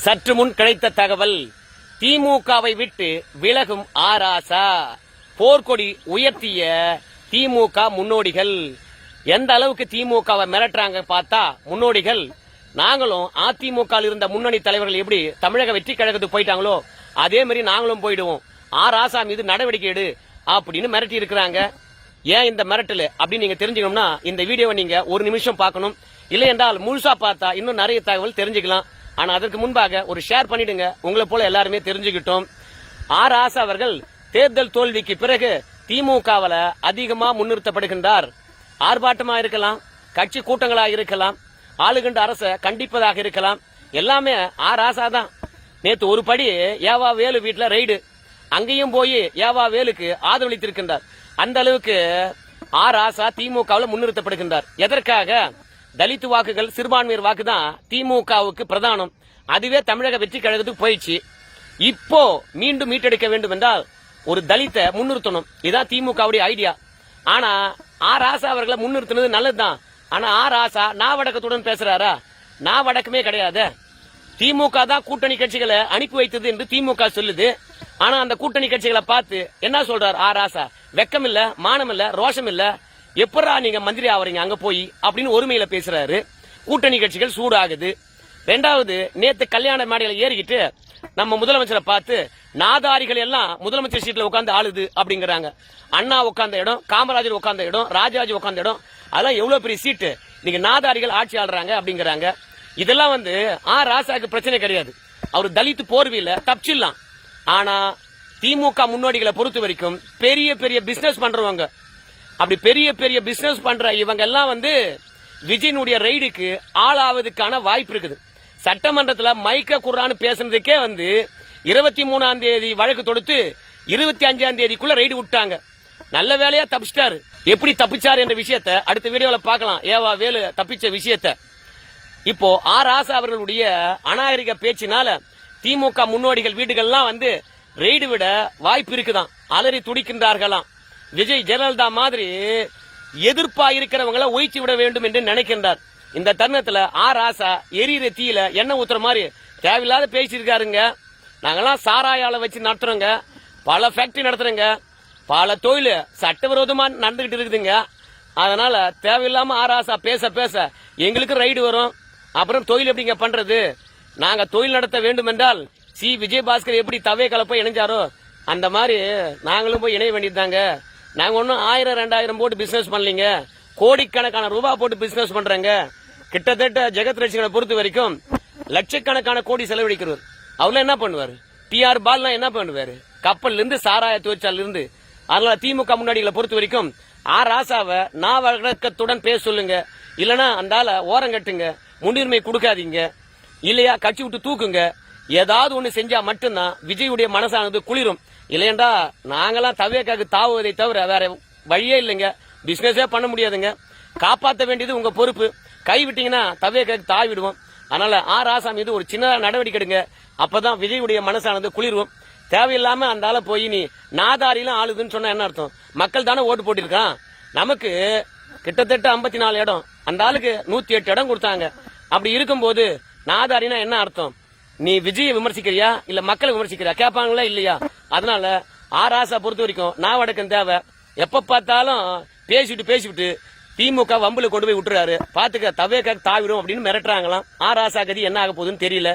சற்று முன் கிடைத்த தகவல், திமுகவை விட்டு விலகும் ஆராசா. போர்க்கொடி உயர்த்திய திமுக முன்னோடிகள் எந்த அளவுக்கு திமுகவை மிரட்டுறாங்க பார்த்தா, முன்னோடிகள் நாங்களும் அதிமுக இருந்த முன்னணி தலைவர்கள் எப்படி தமிழக வெற்றி கழகத்துக்கு போயிட்டாங்களோ அதே மாதிரி நாங்களும் போயிடுவோம், ஆராசா மீது நடவடிக்கை எடு அப்படின்னு மிரட்டி இருக்கிறாங்க. ஏன் இந்த மிரட்டல் அப்படின்னு நீங்க தெரிஞ்சுக்கணும்னா இந்த வீடியோவை நீங்க ஒரு நிமிஷம் பார்க்கணும். இல்லை என்றால் முழுசா பார்த்தா இன்னும் நிறைய தகவல் தெரிஞ்சுக்கலாம். ஆனா அதற்கு முன்பாக ஒரு ஷேர் பண்ணிடுங்க, உங்களை போல எல்லாருமே தெரிஞ்சுக்கிட்டோம். ஆராசா அவர்கள் தேர்தல் தோல்விக்கு பிறகு திமுகவுல அதிகமா முன்னிறுத்தப்படுகின்றார். ஆர்ப்பாட்டமா இருக்கலாம், கட்சி கூட்டங்களா இருக்கலாம், ஆளுகின்ற அரசை கண்டிப்பதாக இருக்கலாம், எல்லாமே ஆராசா தான். நேத்து ஒரு படி ஏவா வேலு வீட்டுல ரெய்டு, அங்கேயும் போய் ஏவா வேலுக்கு ஆதரவளித்திருக்கின்றார். அந்த அளவுக்கு ஆராசா திமுகவில் முன்னிறுத்தப்படுகின்றார். எதற்காக? தலித் வாக்குகள், சிறுபான்மையர் வாக்கு தான் திமுகவுக்கு பிரதானம். அதுவே தமிழக வெற்றி கழகத்துக்கு போயிடுச்சு. இப்போ மீண்டும் மீட்டெடுக்க வேண்டும் என்றால் ஒரு தலித்தை முன்னிறுத்தணும். இதுதான் திமுகவுடைய ஐடியா. ஆனா ஆராசா அவர்களை முன்னிறுத்தினது நல்லதுதான். ஆனா ஆராசா நாவடக்கத்துடன் பேசுறாரா? நாவடக்கமே கிடையாது. திமுக தான் கூட்டணி கட்சிகளை அனுப்பி வைத்தது என்று திமுக சொல்லுது. ஆனா அந்த கூட்டணி கட்சிகளை பார்த்து என்ன சொல்றார் ஆராசா? வெக்கம் இல்ல, மானம் இல்ல, ரோஷம் இல்ல, எப்படா நீங்க மந்திரி ஆவறீங்க அங்க போய் அப்படின்னு ஒருமையில பேசுறாரு. கூட்டணி கட்சிகள் சூடாகுது. ரெண்டாவது, நேத்து கல்யாண மேடையில ஏறிக்கிட்டு நம்ம முதலமைச்சரை பார்த்து நாதாரிகள் எல்லாம் முதலமைச்சர் சீட்ல உட்கார்ந்து ஆளுது அப்படிங்கிறாங்க. அண்ணா உட்கார்ந்த இடம், காமராஜர் உட்கார்ந்த இடம், ராஜாஜி உட்கார்ந்த இடம், அதெல்லாம் எவ்வளவு பெரிய சீட்டு, நீங்க நாதாரிகள் ஆட்சி ஆளுறாங்க அப்படிங்கிறாங்க. இதெல்லாம் ராசாக்கு பிரச்சனை கிடையாது. அவர் தலித்து போர்வியில தப்பிச்சிடலாம். ஆனா திமுக முன்னோடிகளை பொறுத்த வரைக்கும் பெரிய பெரிய பிசினஸ் பண்றவங்க, அப்படி பெரிய பெரிய பிசினஸ் பண்ற இவங்க எல்லாம் விஜயனுடைய ரெய்டுக்கு ஆளாவதுக்கான வாய்ப்பு இருக்குது. சட்டமன்றத்தில் மைக்க குர்ரான்னு பேசுனதுக்கே 23ஆம் தேதி வழக்கு தொடுத்து 25ஆம் தேதிக்குள்ள ரெய்டு விட்டாங்க. நல்ல வேலையா தப்பிச்சிட்டாரு. எப்படி தப்பிச்சாரு என்ற விஷயத்தை அடுத்த வீடியோல பார்க்கலாம். ஏவா வேலு தப்பிச்ச விஷயத்தை. இப்போ ஆராசா அவர்களுடைய அநாகரிக பேச்சினால திமுக முன்னோடிகள் வீடுகள்லாம் ரெய்டு விட வாய்ப்பு இருக்குதான். அலறி துடிக்கின்றார்களாம். விஜய் ஜெயலலிதா மாதிரி எதிர்ப்பா இருக்கிறவங்களை ஒழிச்சு விட வேண்டும் என்று நினைக்கின்றார். இந்த தருணத்துல ஆராசா எரியிற தீயில எண்ணெய் ஊத்துற மாதிரி தேவையில்லாத பேசியிருக்காருங்க. நாங்கெல்லாம் சாராயால வச்சு நடத்துறோங்க, பல ஃபேக்டரி நடத்துறோங்க, பல தொழில் சட்டவிரோதமா நடந்துகிட்டு இருக்குதுங்க. அதனால தேவையில்லாம ஆராசா பேச பேச எங்களுக்கு ரைடு வரும். அப்புறம் தொழில் எப்படிங்க பண்றது? நாங்க தொழில் நடத்த வேண்டும் என்றால் விஜயபாஸ்கர் எப்படி தவே கலப்ப இணைஞ்சாரோ அந்த மாதிரி நாங்களும் போய் இணைய வேண்டியதாங்க. நாங்க ஒன்னும் 1000 2000 போட்டு பிசினஸ் பண்ணலீங்க, கோடிக்கணக்கான ரூபாய் போட்டு பிசினஸ் பண்றேங்க. கிட்டத்தட்ட ஜெகத் ரட்சகனை பொறுத்த வரைக்கும் லட்சக்கணக்கான கோடி செலவழிக்கிறவர். அவர்ல என்ன பண்ணுவாரு? டிஆர் பால்லாம் என்ன பண்ணுவாரு? கப்பல்ல இருந்து சாராய தொழிற்சாலையில இருந்து. அதனால திமுக முன்னாடிகளை பொறுத்த வரைக்கும் ராசாவை நான் வழக்கத்துடன் பேச சொல்லுங்க, இல்லனா அந்த ஆளை ஓரங்கட்டுங்க, முன்னுரிமை கொடுக்காதீங்க, இல்லையா கட்சி விட்டு தூக்குங்க. ஏதாவது ஒண்ணு செஞ்சா மட்டும்தான் விஜயுடைய மனசானது குளிரும். இல்லையண்டா நாங்கெல்லாம் தவேக்காக்கு தாவுவதை தவிர வேற வழியே இல்லைங்க. பிசினஸே பண்ண முடியாதுங்க. காப்பாற்ற வேண்டியது உங்க பொறுப்பு. கை விட்டீங்கன்னா தவேக்காக்கு தாவிடுவோம். அதனால ராசா மீது ஒரு சின்ன நடவடிக்கை எடுங்க. அப்பதான் விஜயுடைய மனசானது குளிரும். தேவையில்லாம அந்த ஆளை போய் நீ நாதாரிலாம் ஆளுதுன்னு சொன்னா என்ன அர்த்தம்? மக்கள் தானே ஓட்டு போட்டிருக்கான். நமக்கு கிட்டத்தட்ட 54 இடம், அந்த ஆளுக்கு 108 இடம் கொடுத்தாங்க. அப்படி இருக்கும்போது நாதாரினா என்ன அர்த்தம்? நீ விஜயை விமர்சிக்கிறியா இல்ல மக்களை விமர்சிக்கிறியா கேட்பாங்களா இல்லையா? அதனால ராசா பொறுத்த வரைக்கும் நான் வடக்கம் தேவை. எப்ப பார்த்தாலும் பேசிவிட்டு திமுக வம்புல கொண்டு போய் விட்டுறாரு. பாத்துக்க தவேக்காக தாவிடும் அப்படின்னு மிரட்டுறாங்களாம். ராசா கதி என்ன ஆக போகுதுன்னு தெரியல.